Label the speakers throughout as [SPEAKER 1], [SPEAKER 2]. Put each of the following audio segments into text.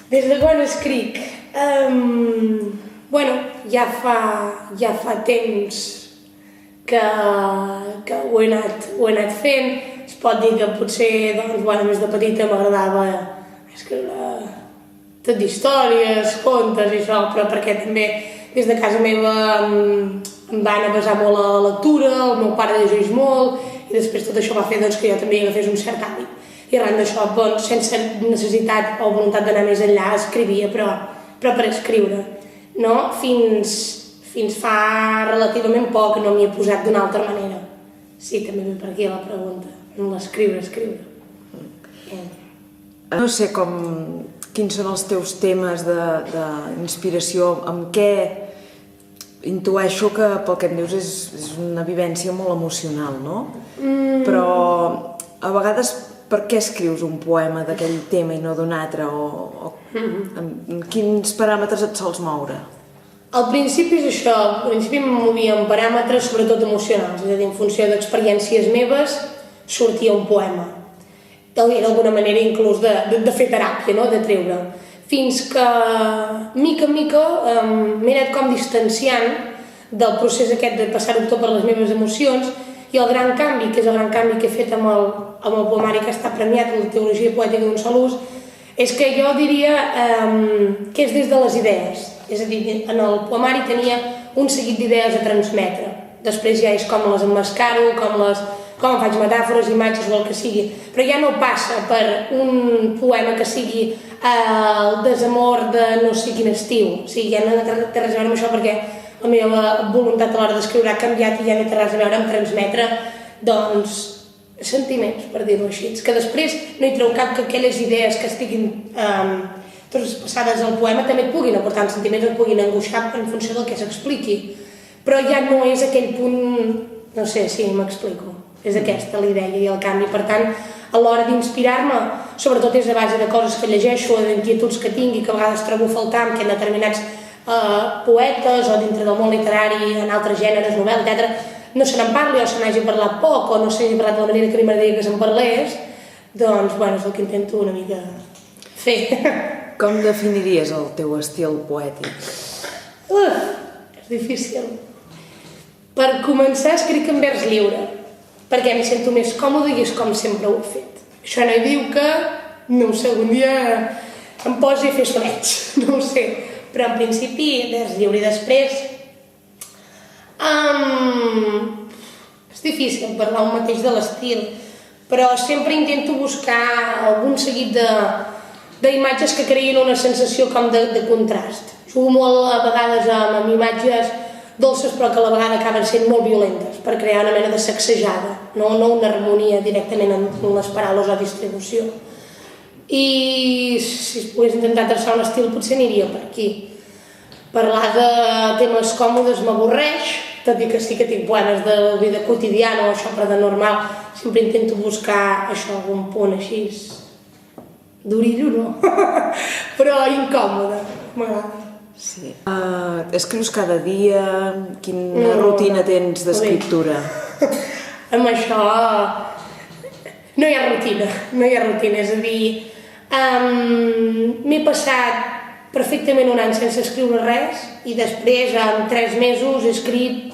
[SPEAKER 1] Des de quan escric? Bueno, ja fa temps que ho he anat fent. Es pot dir que potser, més de petita m'agradava escriure tot d'històries, contes i això, però perquè també des de casa meva em van avasar molt a la lectura, el meu pare llegeix molt, i després tot això va fer que jo també agafés un cert hàbit. I arran d'això, sense necessitat o voluntat d'anar més enllà, escrivia, però per escriure. No? Fins fa relativament poc no m'hi he posat d'una altra manera. Sí, també ve per aquí la pregunta, en l'escriure.
[SPEAKER 2] No sé quins són els teus temes d'inspiració, amb què intueixo que pel que em dius és una vivència molt emocional, no? Però a vegades per què escrius un poema d'aquell tema i no d'un altre? En quins paràmetres et sols moure?
[SPEAKER 1] Al principi és això, al principi em movia en paràmetres sobretot emocionals, és a dir, en funció d'experiències meves sortia un poema. Era d'alguna manera inclús de fer teràpia, no? De treure. Fins que, mica en mica, m'he anat com distanciant del procés aquest de passar-ho tot per les meves emocions, i el gran canvi, que és el gran canvi que he fet amb el poemari que està premiat, la teologia poètica d'un sol ús, és que jo diria que és des de les idees. És a dir, en el poemari tenia un seguit d'idees a transmetre. Després ja és com les emmascaro, com em faig metàfores, imatges o el que sigui. Però ja no passa per un poema que sigui el desamor de no sé quin estiu. O sigui, ja no té res a veure amb això perquè la meva voluntat a l'hora d'escriure ha canviat i ja no té res a veure amb transmetre, sentiments, per dir-ho així. Que després no hi treu cap que aquelles idees que estiguin traspassades al poema també et puguin aportar sentiments, et puguin angoixar en funció del que s'expliqui. Però ja no és aquell punt, no sé si m'explico, és aquesta la idea i el canvi. Per tant, a l'hora d'inspirar-me, sobretot és a base de coses que llegeixo, d'inquietuds que tingui, que a vegades trobo faltant, que en determinats poetes o dintre del món literari, en altres gèneres, novel·la, etc., no se n'en parli o se n'hagi parlat poc o no se n'hagi parlat de la manera que a mi m'agradaria que se'n parlés, doncs, bueno, és el que intento una mica fer.
[SPEAKER 2] Com definiries el teu estil poètic?
[SPEAKER 1] És difícil. Per començar, escric en vers lliure, perquè m'hi sento més còmode i és com sempre ho he fet. Això no hi diu que, no ho sé, algun dia em posi a fer sonets, no ho sé. Però en principi vers lliure i després és difícil parlar un mateix de l'estil, però sempre intento buscar algun seguit d'imatges que creïn una sensació com de contrast. Jugo molt a vegades amb imatges dolces però que a la vegada acaben sent molt violentes per crear una mena de sacsejada, no una harmonia directament en les paraules o distribució. I si es pogués intentar traçar un estil potser aniria per aquí. Parlar de temes còmodes m'avorreix, tot i que sí que tinc poemes de la vida quotidiana o això, però de normal sempre intento buscar això, algun punt així d'orillo, no? Però incòmode, m'agrada.
[SPEAKER 2] Sí. Escrius cada dia? Quina rutina tens d'escriptura?
[SPEAKER 1] Amb això no hi ha rutina, és a dir, m'he passat perfectament un any sense escriure res i després en 3 mesos he escrit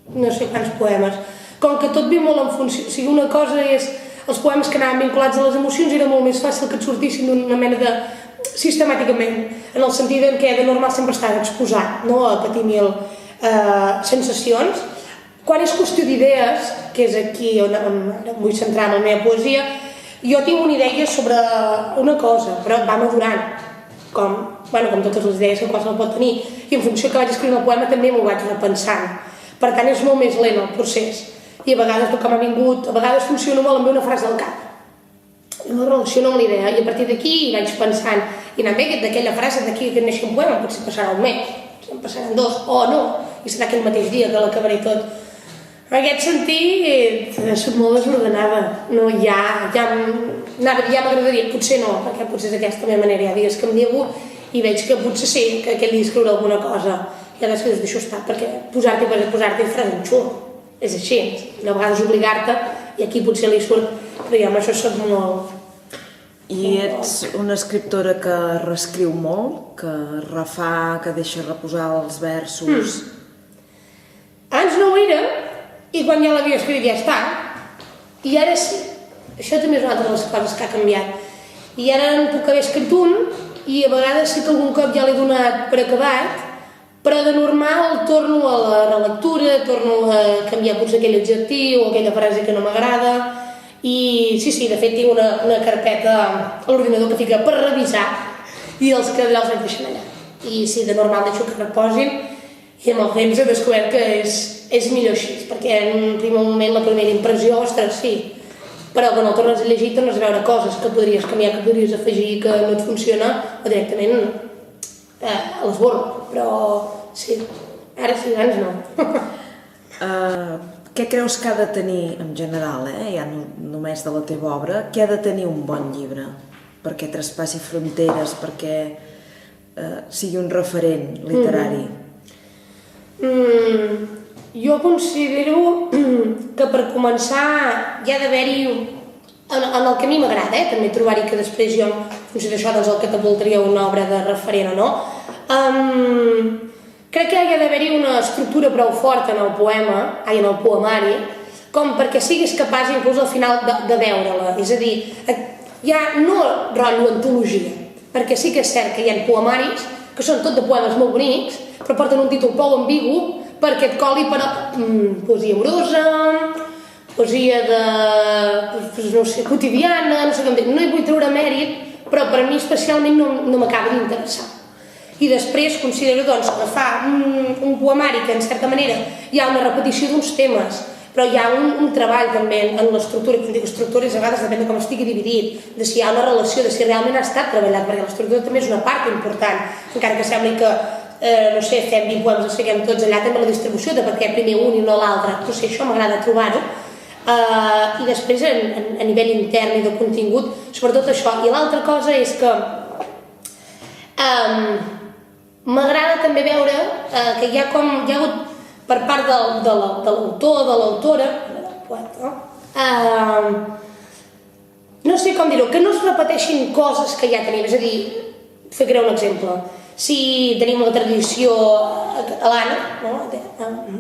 [SPEAKER 1] no sé quants poemes. Com que tot ve molt en funció, o sigui, una cosa és els poemes que anaven vinculats a les emocions era molt més fàcil que et sortissin d'una mena de sistemàticament, en el sentit en què de normal sempre estàs exposat, no?, a patir mil sensacions. Quan és qüestió d'idees, que és aquí on em vull centrar en la meva poesia, jo tinc una idea sobre una cosa, però va madurant, com totes les idees que qualsevol pot tenir, i en funció que vaig escriure el poema també m'ho vaig repensant. Per tant, és molt més lent el procés. I a vegades, com ha vingut, a vegades funciona molt amb una frase al cap. Jo la relaciono amb l'idea, i a partir d'aquí vaig pensant, i anant bé d'aquella frase d'aquí que neixi un poema, potser passarà un mes, en passaran 2, o no, i serà aquell mateix dia que l'acabaré tot. En aquest sentit, soc molt desordenada. No, ja m'agradaria, potser no, perquè potser és aquesta la meva manera. Hi ha dies que em llevo i veig que potser sí, que aquell dia escriure alguna cosa. I a vegades deixo estar, perquè posar-t'hi faràs un xurro. És així. A vegades obligar-te i aquí potser li surt, però jo amb això soc molt...
[SPEAKER 2] I ets una escriptora que reescriu molt, que refà, que deixa reposar els versos...
[SPEAKER 1] Abans no ho era, i quan ja l'havia escrit ja està, i ara sí. Això també és una altra de les coses que ha canviat. I ara en puc haver escrit un, i a vegades sí que algun cop ja l'he donat per acabat, però de normal torno a la relectura, torno a canviar potser aquell adjectiu o aquella frase que no m'agrada, i sí, de fet tinc una carpeta a l'ordinador que fica per revisar, i els que allà els vaig deixant allà. I sí, de normal deixo que reposin, i amb el temps he descobert que és millor així, perquè en un primer moment, la primera impressió, ostres, sí, però quan el tornes a llegir tornes a veure coses que podries canviar, que podries afegir, que no et funciona, o directament l'esborro, però sí, ara sí, abans no.
[SPEAKER 2] Què creus que ha de tenir, en general, ja no només de la teva obra, què ha de tenir un bon llibre? Perquè traspassi fronteres, perquè sigui un referent literari?
[SPEAKER 1] Jo considero que per començar hi ha d'haver-hi, en el que a mi m'agrada, també trobar-hi que després jo, en funció d'això, doncs el catapultaria una obra de referent o no, crec que hi ha d'haver-hi una estructura prou forta en el poema, en el poemari, com perquè siguis capaç inclús al final de veure-la, és a dir, ja no rotllo antologia, perquè sí que és cert que hi ha poemaris que són tot de poemes molt bonics, però porten un títol prou ambigu perquè et coli per poesia amorosa, poesia no sé, quotidiana, no sé com dir, no hi vull treure mèrit, però per mi especialment no m'acaba d'interessar. I després considero doncs, agafar un poemari que en certa manera hi ha una repetició d'uns temes, però hi ha un treball també en l'estructura, quan dic estructures a vegades depèn de com estigui dividit, de si hi ha una relació, de si realment ha estat treballat, perquè l'estructura també és una part important, encara que sembli que, no sé, fem 20 poemes, els fiquem tots allà, també la distribució de per què primer un i no l'altre, no sé, això m'agrada trobar-ho, i després a nivell intern i de contingut, sobretot això. I l'altra cosa és que m'agrada també veure que hi ha hagut per part de l'autor, de l'autora, del poeta, no sé com dir-ho, que no es repeteixin coses que ja tenim, és a dir, fer crear un exemple. Si tenim la tradició catalana,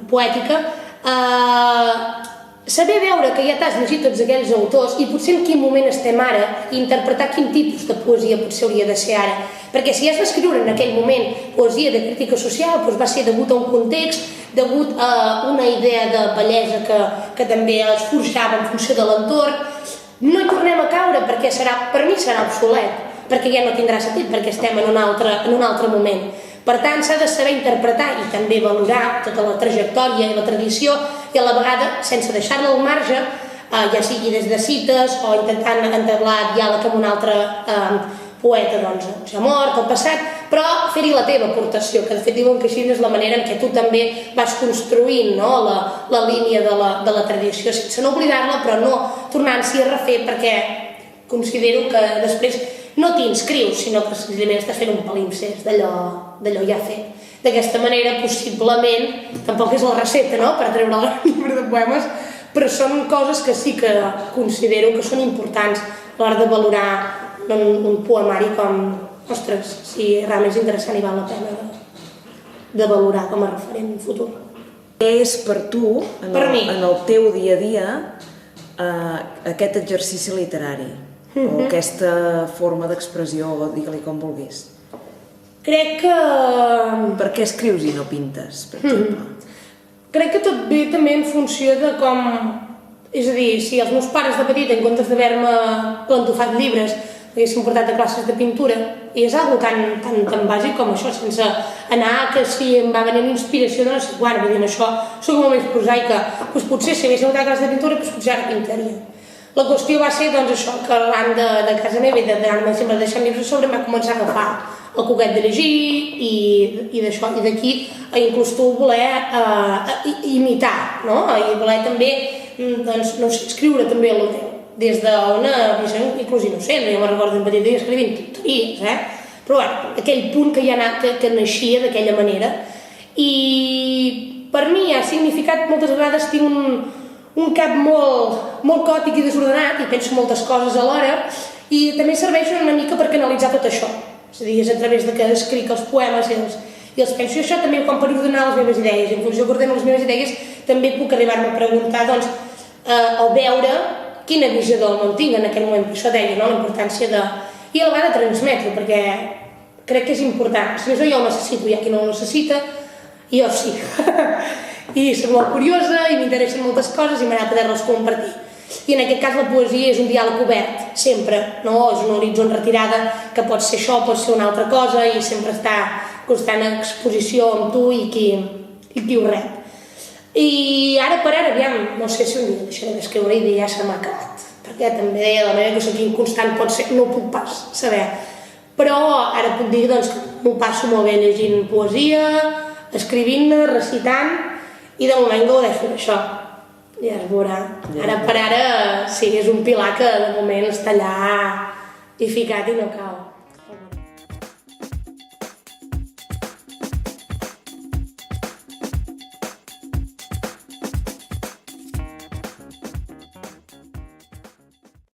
[SPEAKER 1] poètica, saber veure que ja t'has llegit tots aquells autors i potser en quin moment estem ara i interpretar quin tipus de poesia potser hauria de ser ara. Perquè si has d'escriure en aquell moment poesia de crítica social, doncs va ser degut a un context, degut a una idea de bellesa que també es forjava en funció de l'entorn, no hi tornem a caure perquè per mi serà obsolet, perquè ja no tindrà sentit, perquè estem en un altre moment. Per tant, s'ha de saber interpretar i també valorar tota la trajectòria i la tradició i a la vegada, sense deixar-la al marge, ja sigui des de cites o intentant entablar diàleg amb un altre poeta, doncs, ja mort, el passat, però fer-hi la teva aportació, que de fet diuen que així és la manera en què tu també vas construint la línia de la tradició, sense no oblidar-la, però no tornant-s'hi a refer, perquè considero que després no t'inscrius, sinó que senzillament estàs fent un palimpsest d'allò ja fet. D'aquesta manera, possiblement, tampoc és la recepta, no?, per treure el llibre de poemes, però són coses que sí que considero que són importants a l'hora de valorar un poemari com, ostres, si realment és interessant i val la pena de valorar com a referent futur.
[SPEAKER 2] Què és per tu, en el teu dia a dia, aquest exercici literari? O aquesta forma d'expressió, o digue-li com vulguis?
[SPEAKER 1] Crec que...
[SPEAKER 2] Per què escrius i no pintes, per exemple?
[SPEAKER 1] Crec que tot ve també en funció de com... És a dir, si els meus pares de petita, en comptes d'haver-me plantofat llibres, m'haguessin portat a classes de pintura, i és algo tan bàsic com això, sense anar que si em va venir una inspiració de no sé quan, vull dir, això soc molt més prosaica, doncs potser si haguéssim portat a classes de pintura, doncs potser ara pintaria. La qüestió va ser, doncs, això, que arran de casa meva i d'anar-me sempre deixant llibres a sobre em va començar a agafar el coquet de llegir i d'això, i d'aquí inclús tu voler imitar, no? I voler també, doncs, no sé, escriure també el teu, des d'una visió inclús innocent, jo me'n recordo un petit dia escrivint tonteries, però bueno, aquell punt que ja que naixia d'aquella manera, i per mi ha significat, moltes vegades tinc un cap molt caòtic i desordenat i penso moltes coses alhora i també serveixen una mica per canalitzar tot això. És a dir, és a través de que escric els poemes i els penso. I això també, quan per ordenar les meves idees, en funció que ordeno les meves idees, també puc arribar-me a preguntar, doncs, al veure quina visió del món tinc en aquell moment. Per això deia, no?, la importància de... I a la vegada transmetre, perquè crec que és important. Si més no, jo ho necessito, hi ha qui no ho necessita, i jo sí. I soc molt curiosa i m'interessen moltes coses i m'agrada poder-les compartir. I en aquest cas la poesia és un diàleg obert, sempre, no? És un horitzó en retirada que pot ser això, pot ser una altra cosa i sempre està constant exposició amb tu i qui ho rep. I ara per ara, aviam, no sé si un dia deixaré d'escriure i ja se m'ha acabat, perquè també deia la manera que soc inconstant pot ser, no ho puc pas saber, però ara puc dir doncs, que m'ho passo molt bé llegint poesia, escrivint-ne, recitant, i de moment gaudeixo d'això. Ja es veurà. Ara per ara sí, és un pilar que de moment està allà i ficat i no cau.